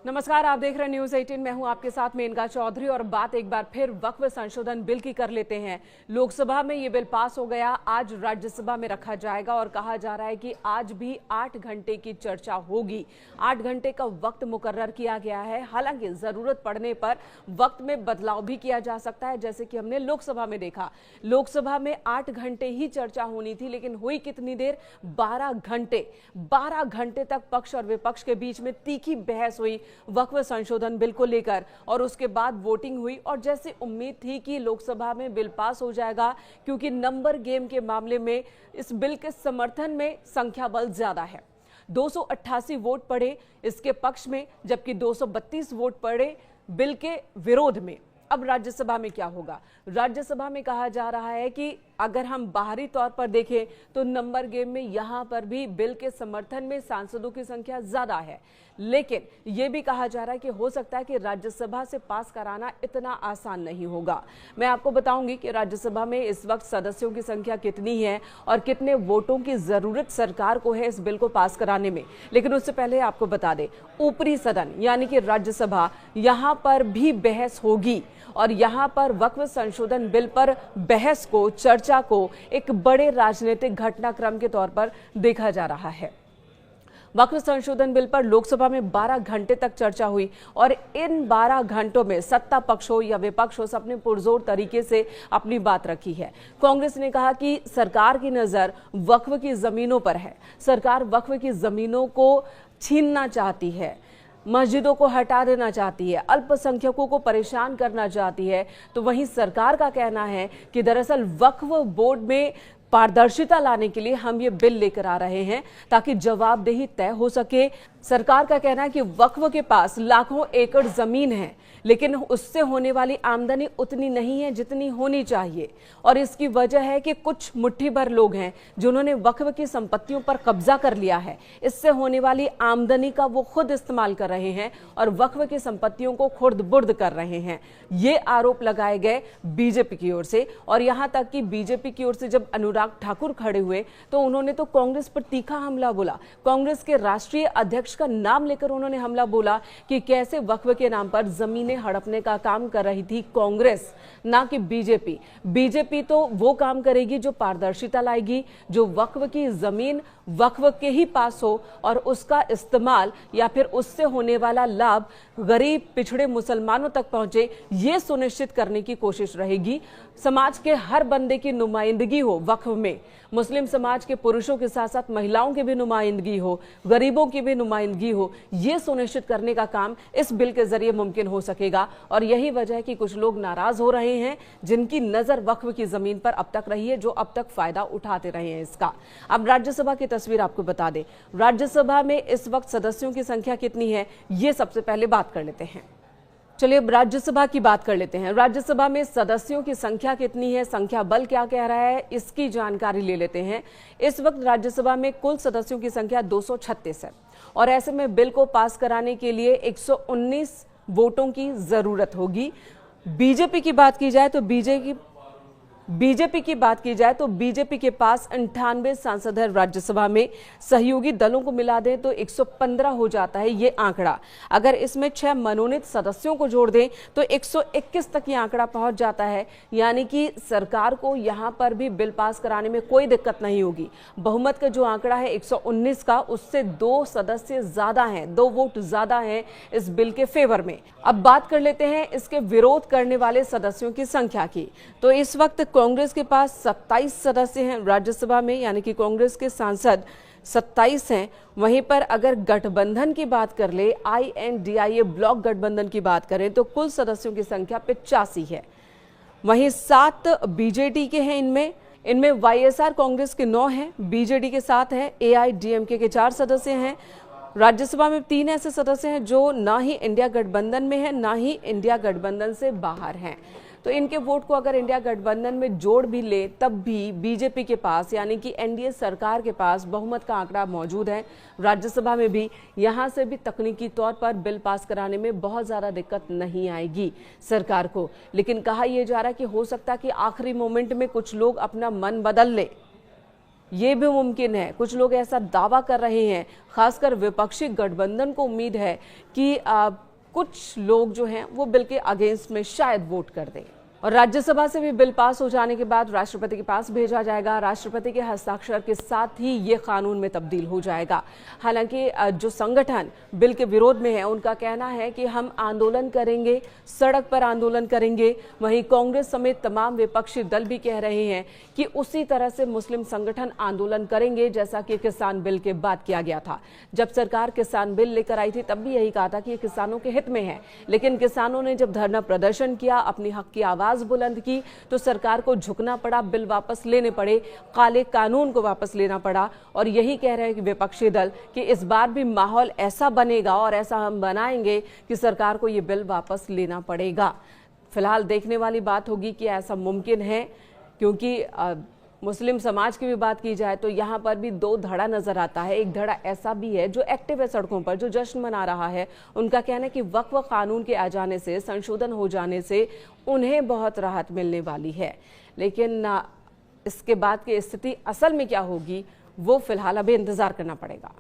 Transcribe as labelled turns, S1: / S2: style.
S1: नमस्कार, आप देख रहे हैं न्यूज 18। मैं हूं आपके साथ मेनका चौधरी और बात एक बार फिर वक्फ संशोधन बिल की कर लेते हैं। लोकसभा में ये बिल पास हो गया, आज राज्यसभा में रखा जाएगा और कहा जा रहा है कि आज भी 8 घंटे की चर्चा होगी। 8 घंटे का वक्त मुकर्रर किया गया है। हालांकि जरूरत पड़ने पर वक्त में बदलाव भी किया जा सकता है, जैसे कि हमने लोकसभा में देखा। लोकसभा में 8 घंटे ही चर्चा होनी थी, लेकिन हुई कितनी देर? 12 घंटे। 12 घंटे तक पक्ष और विपक्ष के बीच में तीखी बहस हुई वक्फ संशोधन बिल को लेकर और उसके बाद वोटिंग हुई। और जैसे उम्मीद थी कि लोकसभा में बिल पास हो जाएगा, क्योंकि नंबर गेम के मामले में इस बिल के समर्थन में संख्या बल ज्यादा है। 288 वोट पड़े इसके पक्ष में, जबकि 232 वोट पड़े बिल के विरोध में। अब राज्यसभा में क्या होगा? राज्यसभा में कहा जा रहा है कि अगर हम बाहरी तौर पर देखें तो नंबर गेम में यहां पर भी बिल के समर्थन में सांसदों की संख्या ज्यादा है, लेकिन यह भी कहा जा रहा है कि हो सकता है कि राज्यसभा से पास कराना इतना आसान नहीं होगा। मैं आपको बताऊंगी कि राज्यसभा में इस वक्त सदस्यों की संख्या कितनी है और कितने वोटों की जरूरत सरकार को है इस बिल को पास कराने में। लेकिन उससे पहले आपको बता दें, ऊपरी सदन यानी कि राज्यसभा, यहां पर भी बहस होगी और यहां पर वक्फ संशोधन बिल पर बहस को, चर्चा को एक बड़े राजनीतिक घटनाक्रम के तौर पर देखा जा रहा है। वक्फ संशोधन बिल पर लोकसभा में 12 घंटे तक चर्चा हुई और इन 12 घंटों में सत्ता पक्ष हो या विपक्ष हो, सबने पुरजोर तरीके से अपनी बात रखी है। कांग्रेस ने कहा कि सरकार की नजर वक्फ की जमीनों पर है, सरकार वक्फ की जमीनों को छीनना चाहती है, मस्जिदों को हटा देना चाहती है, अल्पसंख्यकों को परेशान करना चाहती है। तो वहीं सरकार का कहना है कि दरअसल वक्फ बोर्ड में पारदर्शिता लाने के लिए हम ये बिल लेकर आ रहे हैं ताकि जवाबदेही तय हो सके। सरकार का कहना है कि वक्फ के पास लाखों एकड़ जमीन है, लेकिन उससे होने वाली आमदनी उतनी नहीं है जितनी होनी चाहिए और इसकी वजह है कि कुछ मुट्ठी भर लोग हैं जिन्होंने वक्फ की संपत्तियों पर कब्जा कर लिया है। इससे होने वाली आमदनी का वो खुद इस्तेमाल कर रहे हैं और वक्फ की संपत्तियों को खुर्द-बुर्द कर रहे हैं। ये आरोप लगाए गए बीजेपी की ओर से और यहां तक कि बीजेपी की ओर से जब अनुराग ठाकुर खड़े हुए तो उन्होंने तो कांग्रेस पर तीखा हमला बोला। कांग्रेस के राष्ट्रीय अध्यक्ष का नाम लेकर उन्होंने हमला बोला कि कैसे वक्फ के नाम पर जमीनें हड़पने का काम कर रही थी कांग्रेस, ना कि बीजेपी। बीजेपी तो वो काम करेगी जो पारदर्शिता लाएगी, जो वक्फ की जमीन वक्फ के ही पास हो और उसका इस्तेमाल या फिर उससे होने वाला लाभ गरीब पिछड़े मुसलमानों तक पहुंचे, ये सुनिश्चित करने की कोशिश रहेगी। समाज के हर बंदे की नुमाइंदगी हो वक्फ में, मुस्लिम समाज के पुरुषों के साथ साथ महिलाओं की भी नुमाइंदगी हो, गरीबों की भी नुमाइंदगी हो, ये सुनिश्चित करने का काम इस बिल के जरिए मुमकिन हो सकेगा। और यही वजह है कि कुछ लोग नाराज हो रहे हैं जिनकी नजर वक्फ की जमीन पर अब तक रही है, जो अब तक फायदा उठाते रहे हैं इसका। अब राज्यसभा की तस्वीर आपको बता दें, राज्यसभा में इस वक्त सदस्यों की संख्या कितनी है, ये सबसे पहले बात कर लेते हैं। चलिए अब राज्यसभा की बात कर लेते हैं। राज्यसभा में सदस्यों की संख्या कितनी है, संख्या बल क्या कह रहा है, इसकी जानकारी ले लेते हैं। इस वक्त राज्यसभा में कुल सदस्यों की संख्या 236 है और ऐसे में बिल को पास कराने के लिए 119 वोटों की जरूरत होगी। बीजेपी की बात की जाए तो बीजेपी के पास 98 सांसद है राज्यसभा में। सहयोगी दलों को मिला दें तो 115 हो जाता है ये आंकड़ा। अगर इसमें 6 मनोनीत सदस्यों को जोड़ दें तो 121 तक ये आंकड़ा पहुंच जाता है। यानी कि सरकार को यहां पर भी बिल पास कराने में कोई दिक्कत नहीं होगी। बहुमत का जो आंकड़ा है 119 का, उससे 2 सदस्य ज्यादा हैं, 2 वोट ज्यादा हैं इस बिल के फेवर में। अब बात कर लेते हैं इसके विरोध करने वाले सदस्यों की संख्या की। तो इस वक्त कांग्रेस के पास 27 सदस्य हैं राज्यसभा में, यानी कि कांग्रेस के सांसद 27 हैं। वहीं पर अगर गठबंधन की बात कर ले, INDIA ब्लॉक गठबंधन की बात करें तो कुल सदस्यों की संख्या 85 है। वहीं 7 बीजेडी के हैं, इनमें YSR कांग्रेस के 9 हैं, BJD के 7 हैं, AIDMK के 4 सदस्य हैं। राज्यसभा में 3 ऐसे सदस्य हैं जो ना ही इंडिया गठबंधन में है, ना ही इंडिया गठबंधन से बाहर हैं। तो इनके वोट को अगर इंडिया गठबंधन में जोड़ भी ले तब भी बीजेपी के पास यानी कि NDA सरकार के पास बहुमत का आंकड़ा मौजूद है। राज्यसभा में भी यहां से भी तकनीकी तौर पर बिल पास कराने में बहुत ज़्यादा दिक्कत नहीं आएगी सरकार को। लेकिन कहा यह जा रहा है कि हो सकता है कि आखिरी मोमेंट में कुछ लोग अपना मन बदल ले। ये भी मुमकिन है। कुछ लोग ऐसा दावा कर रहे हैं, खासकर विपक्षी गठबंधन को उम्मीद है कि कुछ लोग जो हैं वो बिल के अगेंस्ट में शायद वोट कर दें। और राज्यसभा से भी बिल पास हो जाने के बाद राष्ट्रपति के पास भेजा जाएगा। राष्ट्रपति के हस्ताक्षर के साथ ही ये कानून में तब्दील हो जाएगा। हालांकि जो संगठन बिल के विरोध में है उनका कहना है कि हम आंदोलन करेंगे, सड़क पर आंदोलन करेंगे। वहीं कांग्रेस समेत तमाम विपक्षी दल भी कह रहे हैं कि उसी तरह से मुस्लिम संगठन आंदोलन करेंगे जैसा कि किसान बिल के बाद किया गया था। जब सरकार किसान बिल लेकर आई थी तब भी यही कहा था कि ये किसानों के हित में है, लेकिन किसानों ने जब धरना प्रदर्शन किया, अपनी हक की आवाज बुलंद की, तो सरकार को झुकना पड़ा, बिल वापस लेने पड़े, काले कानून को वापस लेना पड़ा। और यही कह रहे हैं कि विपक्षी दल कि इस बार भी माहौल ऐसा बनेगा और ऐसा हम बनाएंगे कि सरकार को ये बिल वापस लेना पड़ेगा। फिलहाल देखने वाली बात होगी कि ऐसा मुमकिन है, क्योंकि मुस्लिम समाज की भी बात की जाए तो यहाँ पर भी दो धड़ा नजर आता है। एक धड़ा ऐसा भी है जो एक्टिव है सड़कों पर, जो जश्न मना रहा है। उनका कहना है कि वक्फ कानून के आ जाने से, संशोधन हो जाने से उन्हें बहुत राहत मिलने वाली है। लेकिन इसके बाद की स्थिति असल में क्या होगी वो फिलहाल अभी इंतजार करना पड़ेगा।